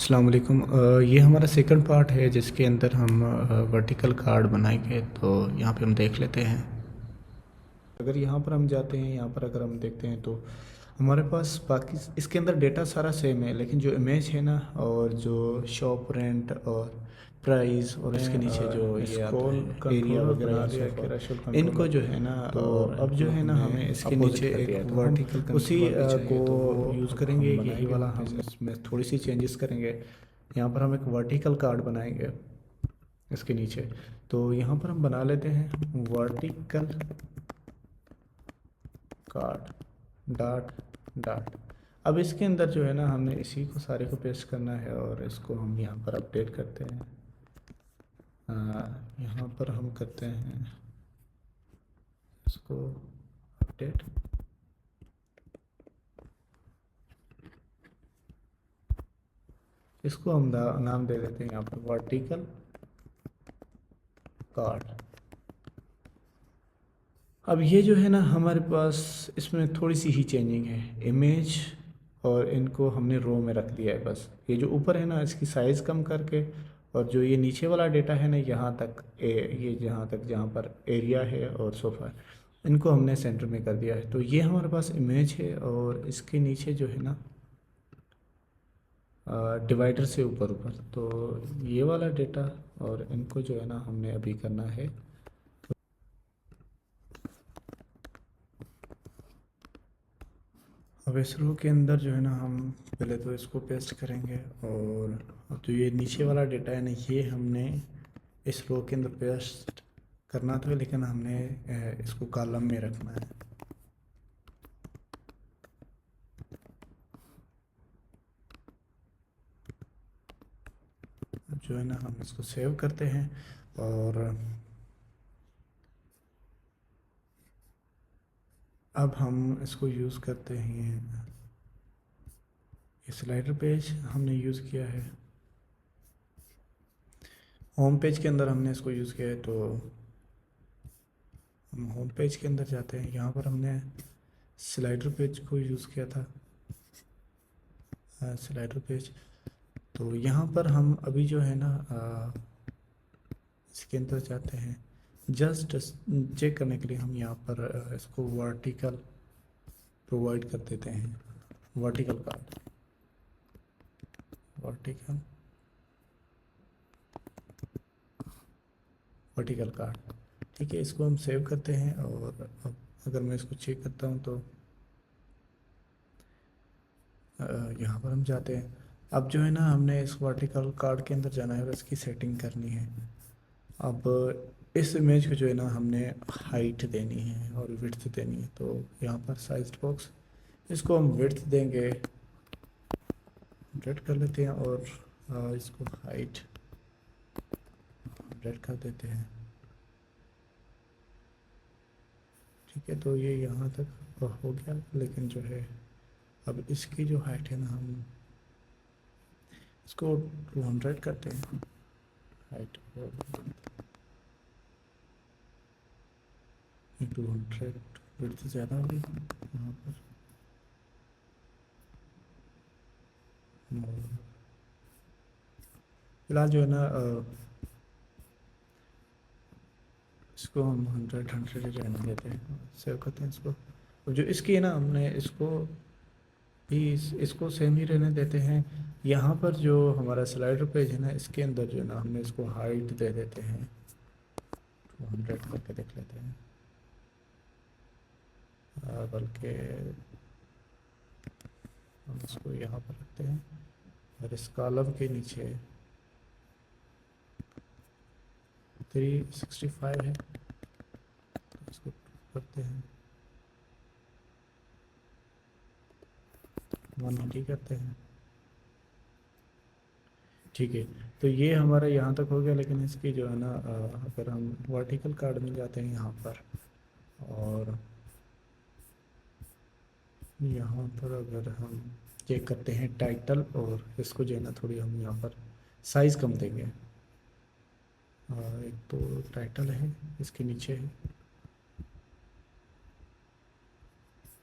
अस्सलाम वालेकुम। ये हमारा सेकंड पार्ट है जिसके अंदर हम वर्टिकल कार्ड बनाएंगे। तो यहाँ पे हम देख लेते हैं। अगर यहाँ पर हम जाते हैं, यहाँ पर अगर हम देखते हैं तो हमारे पास बाकी इसके अंदर डेटा सारा सेम है, लेकिन जो इमेज है ना, और जो शॉप रेंट और प्राइस और इसके नीचे जो ये आता स्क्रॉल है एरिया कंट्रोलर वगैरह बना एंड दिया सो कि फॉर, रैशल इनको कंट्रोलर। जो है ना, तो और अब जो इनको है ना हमने हमें इसके अपोजिट नीचे कर एक दिया है। तो हम वर्टिकल उसी कंट्रोलर भी चाहिए। को तो वो यूज़ अब करेंगे। हम यही बनाएंगे वाला वहाँ पे हम इसमें थोड़ी सी चेंजेस करेंगे। यहाँ पर हम एक वर्टिकल कार्ड बनाएंगे इसके नीचे। तो यहाँ पर हम बना लेते हैं वर्टिकल कार्ड डॉट डॉट। अब इसके अंदर जो है ना, हमने इसी को सारे को पेस्ट करना है और इसको हम यहाँ पर अपडेट करते हैं। यहाँ पर हम करते हैं इसको अपडेट। इसको हम नाम दे देते हैं यहाँ पर वर्टिकल कार्ड। अब ये जो है ना, हमारे पास इसमें थोड़ी सी ही चेंजिंग है। इमेज और इनको हमने रो में रख दिया है बस। ये जो ऊपर है ना, इसकी साइज़ कम करके, और जो ये नीचे वाला डेटा है ना, यहाँ तक ये जहाँ तक जहाँ पर एरिया है और सोफ़ा है, इनको हमने सेंटर में कर दिया है। तो ये हमारे पास इमेज है, और इसके नीचे जो है ना, डिवाइडर से ऊपर ऊपर तो ये वाला डेटा, और इनको जो है ना हमने अभी करना है। अब इस रो के अंदर जो है ना, हम पहले तो इसको पेस्ट करेंगे, और अब जो ये नीचे वाला डेटा है ना, ये हमने इस रो के अंदर पेस्ट करना था, लेकिन हमने इसको कॉलम में रखना है। अब जो है ना, हम इसको सेव करते हैं, और अब हम इसको यूज़ करते हैं। ये स्लाइडर पेज हमने यूज़ किया है, होम पेज के अंदर हमने इसको यूज़ किया है। तो हम होम पेज के अंदर जाते हैं, यहाँ पर हमने स्लाइडर पेज को यूज़ किया था, स्लाइडर पेज। तो यहाँ पर हम अभी जो है ना, इसके अंदर जाते हैं। जस्ट चेक करने के लिए हम यहाँ पर इसको वर्टिकल प्रोवाइड कर देते हैं। Vertical card, vertical vertical card. ठीक है, इसको हम सेव करते हैं, और अब अगर मैं इसको चेक करता हूँ तो यहाँ पर हम जाते हैं। अब जो है ना, हमने इस वर्टिकल कार्ड के अंदर जाना है और इसकी सेटिंग करनी है। अब इस इमेज को जो है ना, हमने हाइट देनी है और विड्थ देनी है। तो यहाँ पर साइज बॉक्स, इसको हम विड्थ देंगे, रेड कर लेते हैं, और इसको हाइट रेड कर देते हैं। ठीक है, तो ये यहाँ तक हो गया, लेकिन जो है अब इसकी जो हाइट है ना, हम इसको 200 करते हैं हाइट। 200 विड्थ ज़्यादा होगी यहाँ पर। फिलहाल जो है ना, इसको हम 100 ही रहने देते हैं, सेव करते हैं इसको। और जो इसकी है ना, हमने इसको भी इसको सेम ही रहने देते हैं। यहाँ पर जो हमारा स्लाइडर पेज है ना, इसके अंदर जो है ना, हमने इसको हाइट दे देते हैं। 200 करके देख लेते हैं, बल्कि हम इसको यहाँ पर रखते हैं, और इस कॉलम के नीचे 365 है, तो इसको करते हैं 180 करते हैं। ठीक है, तो ये हमारा यहाँ तक हो गया। लेकिन इसकी जो है ना, अगर हम वर्टिकल कार्ड में जाते हैं यहाँ पर, और यहाँ पर अगर हम चेक करते हैं टाइटल, और इसको जो है ना, थोड़ी हम यहाँ पर साइज़ कम देंगे। एक तो टाइटल है, इसके नीचे है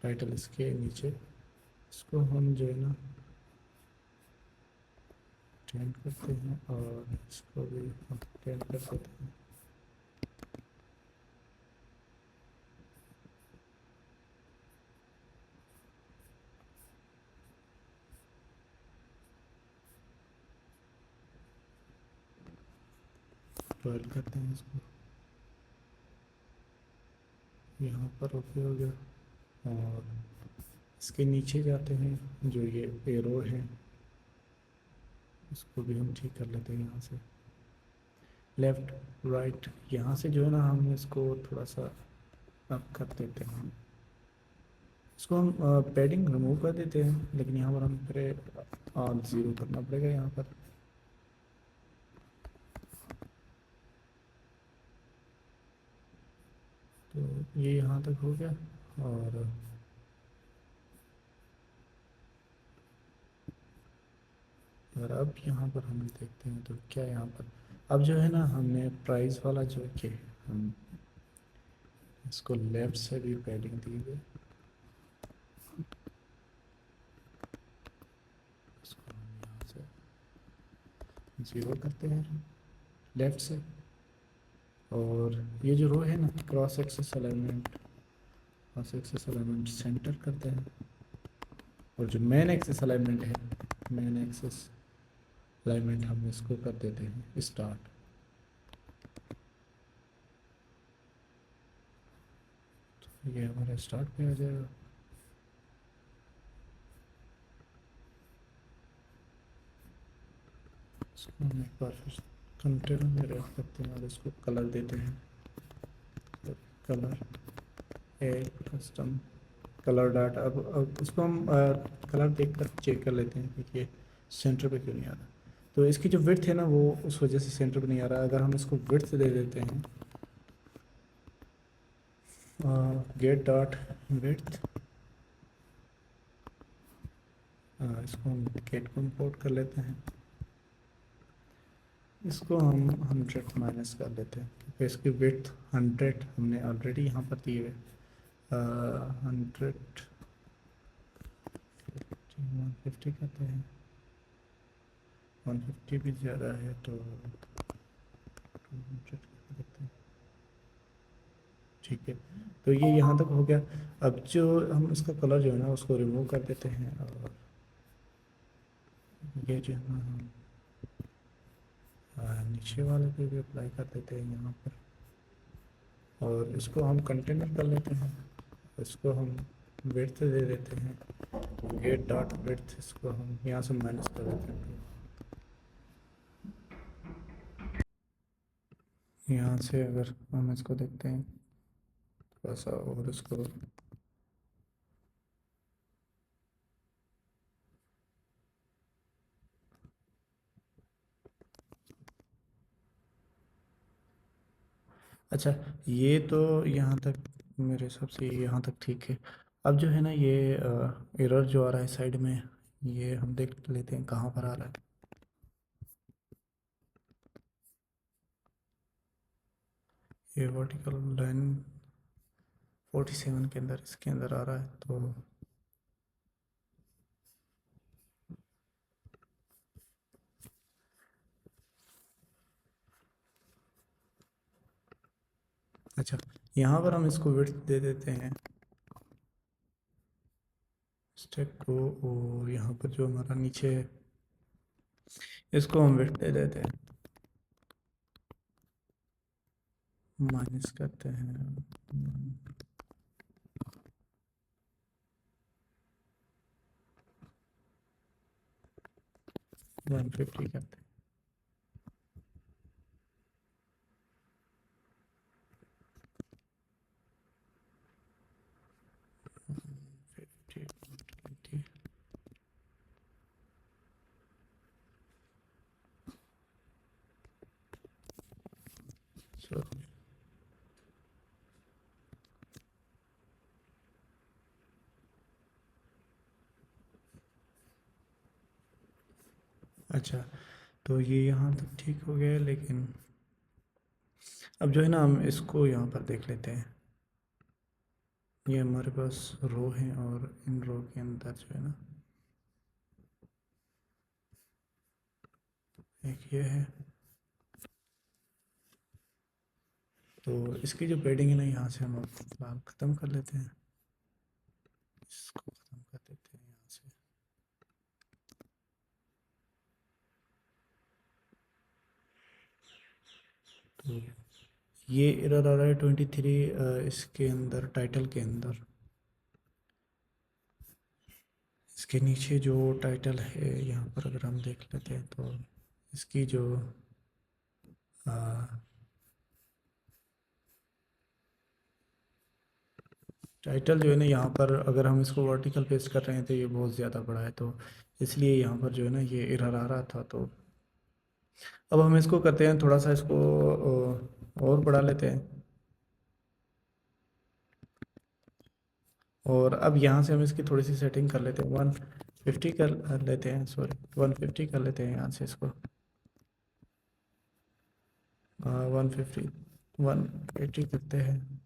टाइटल, इसके नीचे इसको हम जो है ना एक्सटेंड करते हैं और इसको भी हम एक्सटेंड कर देते हैं। ट्वेल्व करते हैं इसको, यहाँ पर ओके हो गया। और इसके नीचे जाते हैं, जो ये एरो है इसको भी हम ठीक कर लेते हैं यहाँ से। लेफ़्ट राइट यहाँ से जो है ना हम इसको थोड़ा सा अप कर देते हैं। इसको हम पैडिंग रिमूव कर देते हैं, लेकिन यहाँ पर हम फिर ज़ीरो करना पड़ेगा यहाँ पर। तो ये यहाँ तक हो गया। और अब यहाँ पर हम देखते हैं तो क्या यहाँ पर अब जो है ना हमने प्राइस वाला जो कि हम इसको लेफ़्ट से भी पैडिंग दी है, इसको हम यहाँ से ज़ीरो करते हैं लेफ़्ट से। और ये जो रो है ना क्रॉस एक्सिस अलाइनमेंट सेंटर करते हैं। और जो मेन एक्सिस अलाइनमेंट है, मेन एक्सिस अलाइनमेंट हम इसको कर देते हैं स्टार्ट। तो ये हमारा स्टार्ट पे आ जाएगा। इसको हम एक बार फिर कंटेनर में रख करते हैं और इसको कलर देते हैं। तो कलर कस्टम कलर डाट। अब इसको हम कलर देख कर चेक कर लेते हैं कि ये सेंटर पे क्यों नहीं आ रहा। तो इसकी जो विड्थ है ना वो उस वजह से सेंटर पे नहीं आ रहा। अगर हम इसको विड्थ दे देते हैं गेट डॉट विड्थ, इसको हम गेट को इम्पोर्ट कर लेते हैं। इसको हम 100 माइनस कर लेते हैं क्योंकि इसकी विड्थ 100 हमने ऑलरेडी यहाँ पर दी है। 100 150 कहते हैं, 150 भी ज़्यादा है तो 200 कर देते हैं। ठीक है, तो ये यहाँ तक हो गया। अब जो हम इसका कलर जो है ना उसको रिमूव कर देते हैं और ये जो है ना हम नीचे वाले पे भी अप्लाई कर देते हैं यहाँ पर। और इसको हम कंटेनर कर लेते हैं, इसको हम विड्थ दे देते हैं गेट डॉट विड्थ। इसको हम यहाँ से माइनस कर देते हैं। यहाँ से अगर हम इसको देखते हैं थोड़ा सा और इसको अच्छा, ये तो यहाँ तक मेरे हिसाब से यहाँ तक ठीक है। अब जो है ना ये एरर जो आ रहा है साइड में, ये हम देख लेते हैं कहाँ पर आ रहा है। ये वर्टिकल लाइन 47 के अंदर इसके अंदर आ रहा है। तो अच्छा, यहाँ पर हम इसको विड्थ दे देते हैं स्टेप को। और यहाँ पर जो हमारा नीचे है इसको हम विड्थ दे देते हैं, माइनस करते हैं 150 करते हैं। सो अच्छा, तो ये यहाँ तक ठीक हो गया, लेकिन अब जो है ना हम इसको यहाँ पर देख लेते हैं। ये हमारे पास रो है और इन रो के अंदर जो है ना एक ये है। तो इसकी जो पेडिंग है ना, यहाँ से हम अब फिलहाल ख़त्म कर लेते हैं, इसको ख़त्म कर देते हैं यहाँ से। तो ये एरर आ रहा है 23 इसके अंदर, टाइटल के अंदर। इसके नीचे जो टाइटल है यहाँ पर अगर हम देख लेते हैं तो इसकी जो टाइटल जो है ना, यहाँ पर अगर हम इसको वर्टिकल पेस्ट कर रहे हैं तो ये बहुत ज़्यादा बड़ा है, तो इसलिए यहाँ पर जो है ना ये एरर आ रहा था। तो अब हम इसको करते हैं, थोड़ा सा इसको और बढ़ा लेते हैं, और अब यहाँ से हम इसकी थोड़ी सी सेटिंग कर लेते हैं, 150 कर लेते हैं, सॉरी 150 कर लेते हैं यहाँ से इसको, 150 180 करते हैं।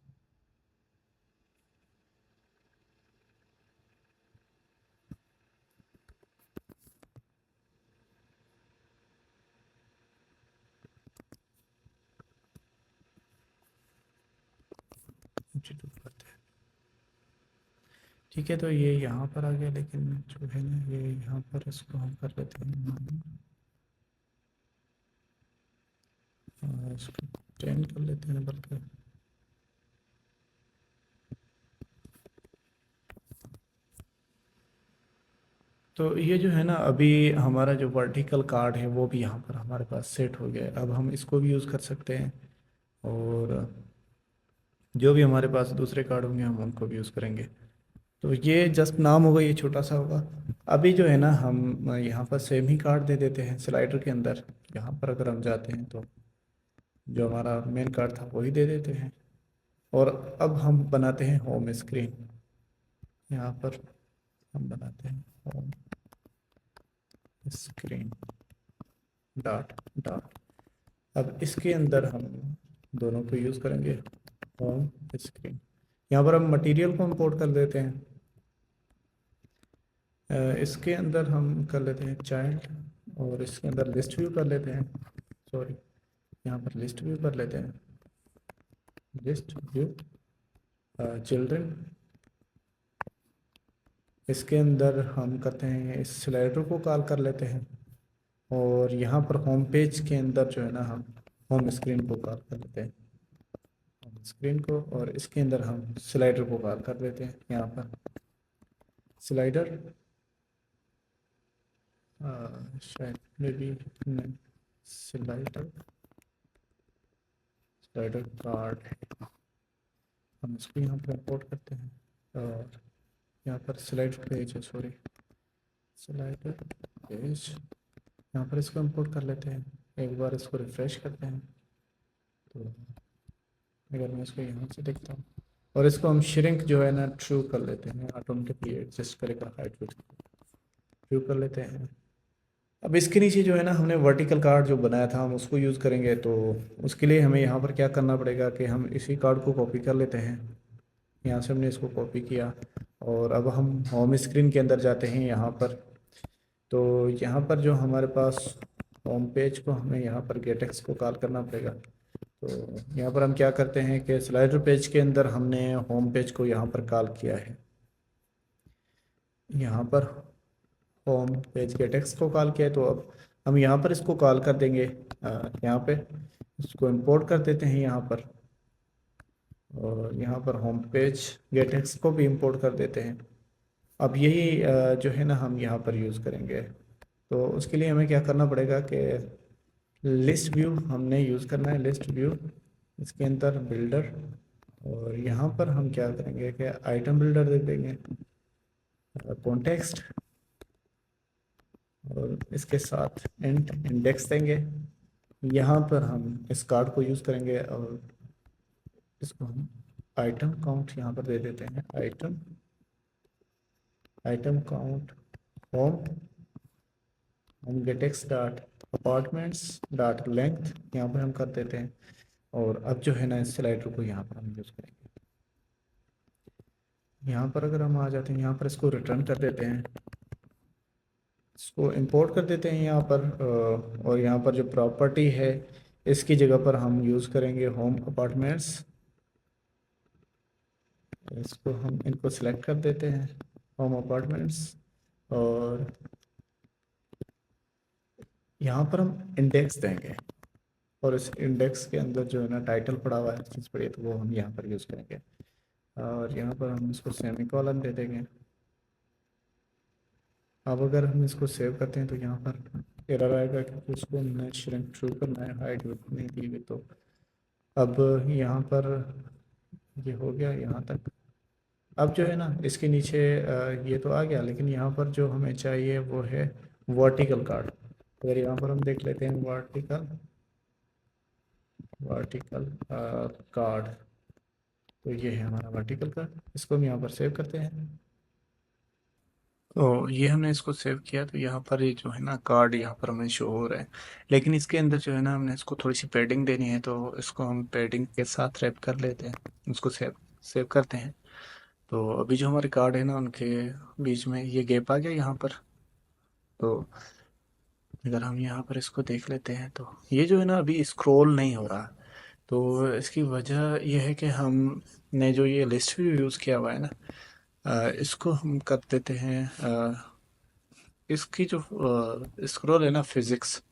करते हैं, ठीक है। तो ये यहाँ पर आ गया, लेकिन जो है ना ये यहाँ पर इसको हम कर लेते हैं, इसको 10 कर लेते हैं बल्कि। तो ये जो है ना, अभी हमारा जो वर्टिकल कार्ड है वो भी यहाँ पर हमारे पास सेट हो गया है। अब हम इसको भी यूज़ कर सकते हैं, और जो भी हमारे पास दूसरे कार्ड होंगे हम उनको भी यूज़ करेंगे। तो ये जस्ट नाम होगा, ये छोटा सा होगा। अभी जो है ना हम यहाँ पर सेम ही कार्ड दे देते हैं स्लाइडर के अंदर। यहाँ पर अगर हम जाते हैं तो जो हमारा मेन कार्ड था वही दे देते हैं, और अब हम बनाते हैं होम स्क्रीन। यहाँ पर हम बनाते हैं होम स्क्रीन डॉट डॉट। अब इसके अंदर हम दोनों को यूज़ करेंगे, होम स्क्रीन। यहाँ पर हम मटेरियल को इंपोर्ट कर देते हैं, इसके अंदर हम कर लेते हैं चाइल्ड, और इसके अंदर लिस्ट व्यू कर लेते हैं, सॉरी यहाँ पर लिस्ट व्यू कर लेते हैं, लिस्ट व्यू चिल्ड्रन। इसके अंदर हम करते हैं, इस स्लाइडर को कॉल कर लेते हैं, और यहाँ पर होम पेज के अंदर जो है ना हम होम स्क्रीन को कॉल कर लेते हैं, होम स्क्रीन को, और इसके अंदर हम स्लाइडर को कॉल कर देते हैं। यहाँ पर स्लाइडर शायद मे बी नहीं, स्लाइडर स्लाइडर कार्ड है, हम इसको यहाँ पर इंपोर्ट करते हैं, और यहाँ पर स्लाइड पेज है, सॉरी स्लाइडर पेज, यहाँ पर इसको इंपोर्ट कर लेते हैं। एक बार इसको रिफ़्रेश करते हैं, तो अगर मैं इसको यहाँ से देखता हूँ, और इसको हम श्रिंक जो है ना ट्रू कर लेते हैं, ऑटोमेटिकली एडजस्ट करेगा हाइट विड्थ, ट्रू कर लेते हैं। अब इसके नीचे जो है ना हमने वर्टिकल कार्ड जो बनाया था हम उसको यूज़ करेंगे, तो उसके लिए हमें यहाँ पर क्या करना पड़ेगा कि हम इसी कार्ड को कॉपी कर लेते हैं। यहाँ से हमने इसको कॉपी किया, और अब हम होम स्क्रीन के अंदर जाते हैं यहाँ पर। तो यहाँ पर जो हमारे पास होम पेज को हमें यहाँ पर गेटेक्स को कॉल करना पड़ेगा। तो यहाँ पर हम क्या करते हैं कि स्लाइडर पेज के अंदर हमने होम पेज को यहाँ पर कॉल किया है, यहाँ पर होम पेज गेटेक्स को कॉल किया है। तो अब हम यहाँ पर इसको कॉल कर देंगे, यहाँ पे इसको इंपोर्ट कर देते हैं यहाँ पर, और यहाँ पर होम पेज गेटेक्स को भी इंपोर्ट कर देते हैं। अब यही जो है ना हम यहाँ पर यूज़ करेंगे। तो उसके लिए हमें क्या करना पड़ेगा कि लिस्ट व्यू हमने यूज़ करना है, लिस्ट व्यू, इसके अंदर बिल्डर, और यहाँ पर हम क्या करेंगे कि आइटम बिल्डर दे देंगे, कॉन्टेक्स्ट, और इसके साथ इंडेक्स देंगे। यहाँ पर हम इस कार्ड को यूज़ करेंगे, और इसको हम आइटम काउंट यहाँ पर दे देते हैं, आइटम काउंट होम गेटेक्स डॉट अपार्टमेंट्स डॉट लेंथ यहाँ पर हम कर देते हैं। और अब जो है ना इस स्लाइडर को यहाँ पर हम यूज़ करेंगे। यहाँ पर अगर हम आ जाते हैं, यहाँ पर इसको रिटर्न कर देते हैं, इसको इंपोर्ट कर देते हैं यहाँ पर। और यहाँ पर जो प्रॉपर्टी है इसकी जगह पर हम यूज़ करेंगे होम अपार्टमेंट्स। इसको हम इनको सिलेक्ट कर देते हैं, होम अपार्टमेंट्स। और यहाँ पर हम इंडेक्स देंगे, और इस इंडेक्स के अंदर जो है ना टाइटल पड़ा हुआ है, चीज़ पड़ी है, तो वो हम यहाँ पर यूज़ करेंगे। और यहाँ पर हम इसको सेमी कॉलन दे देंगे। अब अगर हम इसको सेव करते हैं तो यहाँ पर एरर आएगा क्योंकि उसको हमने श्रिंक थ्रू करना है, हाइट नहीं दी हुई। तो अब यहाँ पर ये हो गया यहाँ तक। अब जो है ना इसके नीचे ये तो आ गया, लेकिन यहाँ पर जो हमें चाहिए वो है वर्टिकल कार्ड। अगर यहाँ पर हम देख लेते हैं वर्टिकल वर्टिकल कार्ड, तो ये है हमारा वर्टिकल कार्ड। इसको हम यहाँ पर सेव करते हैं। तो ये हमने इसको सेव किया, तो यहाँ पर ये जो है ना कार्ड यहाँ पर हमें शो हो रहा है। लेकिन इसके अंदर जो है ना हमने इसको थोड़ी सी पैडिंग देनी है, तो इसको हम पैडिंग के साथ रैप कर लेते हैं, उसको सेव सेव करते हैं। तो अभी जो हमारे कार्ड है ना उनके बीच में ये गैप आ गया यहाँ पर। तो अगर हम यहाँ पर इसको देख लेते हैं तो ये जो है ना अभी स्क्रॉल नहीं हो रहा। तो इसकी वजह यह है कि हमने जो ये लिस्ट व्यू यूज़ किया हुआ है ना, इसको हम कर देते हैं। इसकी जो स्क्रॉल है ना फिजिक्स,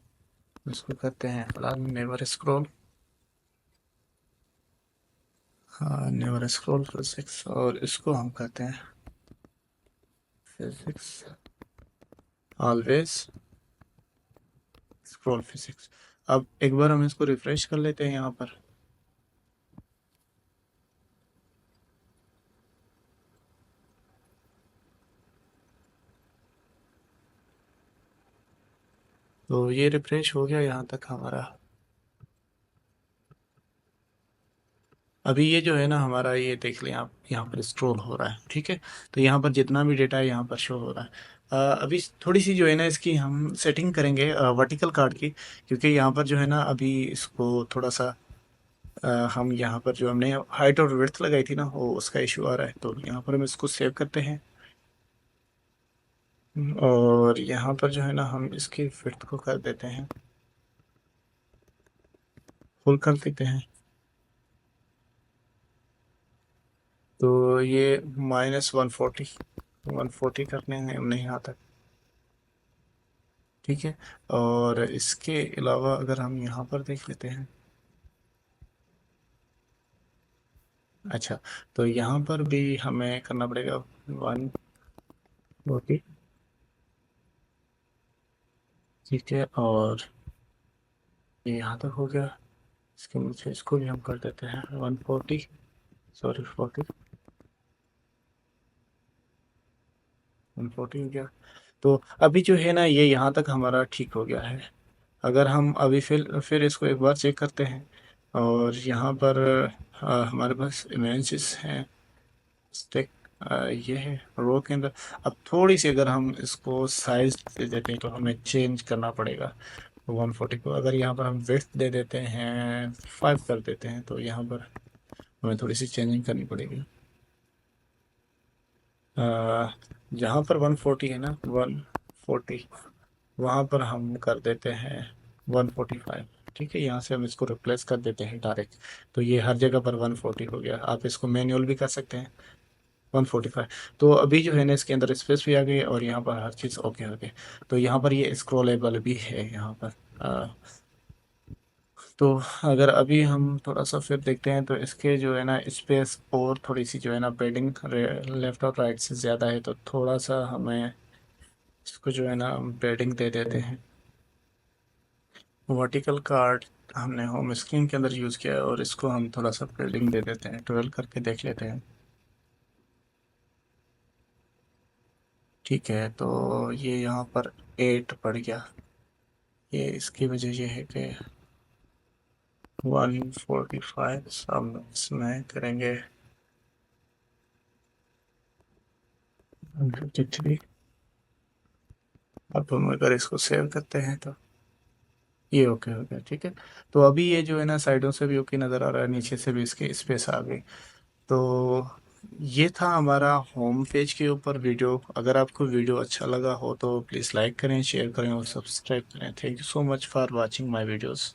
इसको करते हैं फिलहाल नेवर स्क्रॉल। हाँ, नेवर स्क्रॉल फिजिक्स, और इसको हम करते हैं फिजिक्स ऑलवेज स्क्रॉल फिजिक्स। अब एक बार हम इसको रिफ्रेश कर लेते हैं यहाँ पर। तो ये रिफ्रेश हो गया यहाँ तक हमारा। अभी ये जो है ना हमारा, ये देख लें आप, यहाँ पर स्क्रॉल हो रहा है, ठीक है। तो यहाँ पर जितना भी डेटा है यहाँ पर शो हो रहा है। अभी थोड़ी सी जो है ना इसकी हम सेटिंग करेंगे वर्टिकल कार्ड की, क्योंकि यहाँ पर जो है ना अभी इसको थोड़ा सा हम यहाँ पर जो हमने हाइट और विड्थ लगाई थी ना, वो उसका इशू आ रहा है। तो यहाँ पर हम इसको सेव करते हैं, और यहाँ पर जो है ना हम इसकी विड्थ को कर देते हैं, फुल कर देते हैं। तो ये -140 करने हैं हमने यहाँ तक, ठीक है। और इसके अलावा अगर हम यहाँ पर देख लेते हैं, अच्छा, तो यहाँ पर भी हमें करना पड़ेगा 140, ठीक है। और ये यहाँ तक हो गया। इसके नीचे इसको भी हम कर देते हैं 140, सॉरी 140 हो गया। तो अभी जो है ना ये यहाँ तक हमारा ठीक हो गया है। अगर हम अभी फिर इसको एक बार चेक करते हैं, और यहाँ पर हमारे पास इमेजेस हैं स्टिक, ये है रो के अंदर। अब थोड़ी सी अगर हम इसको साइज दे देते हैं तो हमें चेंज करना पड़ेगा 140 को। अगर यहाँ पर हम विड्थ दे देते हैं 5 कर देते हैं, तो यहाँ पर हमें थोड़ी सी चेंजिंग करनी पड़ेगी। जहाँ पर 140 है ना, 140, वहाँ पर हम कर देते हैं 145, ठीक है। यहाँ से हम इसको रिप्लेस कर देते हैं डायरेक्ट। तो ये हर जगह पर 140 हो गया। आप इसको मैनुअल भी कर सकते हैं 145। तो अभी जो है ना इसके अंदर स्पेस भी आ गई, और यहाँ पर हर चीज़ ओके हो गई। तो यहाँ पर ये स्क्रॉलेबल भी है यहाँ पर। तो अगर अभी हम थोड़ा सा फिर देखते हैं, तो इसके जो है ना स्पेस और थोड़ी सी जो है ना पेडिंग लेफ्ट और राइट से ज़्यादा है, तो थोड़ा सा हमें इसको जो है ना पेडिंग दे देते हैं। वर्टिकल कार्ड हमने होम स्क्रीन के अंदर यूज़ किया है, और इसको हम थोड़ा सा पेडिंग दे देते हैं, 12 करके देख लेते हैं, ठीक है। तो ये यहाँ पर 8 पड़ गया। ये इसकी वजह ये है कि 145 हम इसमें करेंगे 153। अब हम अगर इसको सेव करते हैं तो ये ओके हो गया, ठीक है। तो अभी ये जो है ना साइडों से भी ओके नज़र आ रहा है, नीचे से भी इसके स्पेस आ गई। तो ये था हमारा होम पेज के ऊपर वीडियो। अगर आपको वीडियो अच्छा लगा हो तो प्लीज़ लाइक करें, शेयर करें और सब्सक्राइब करें। Thank you so much for watching my videos.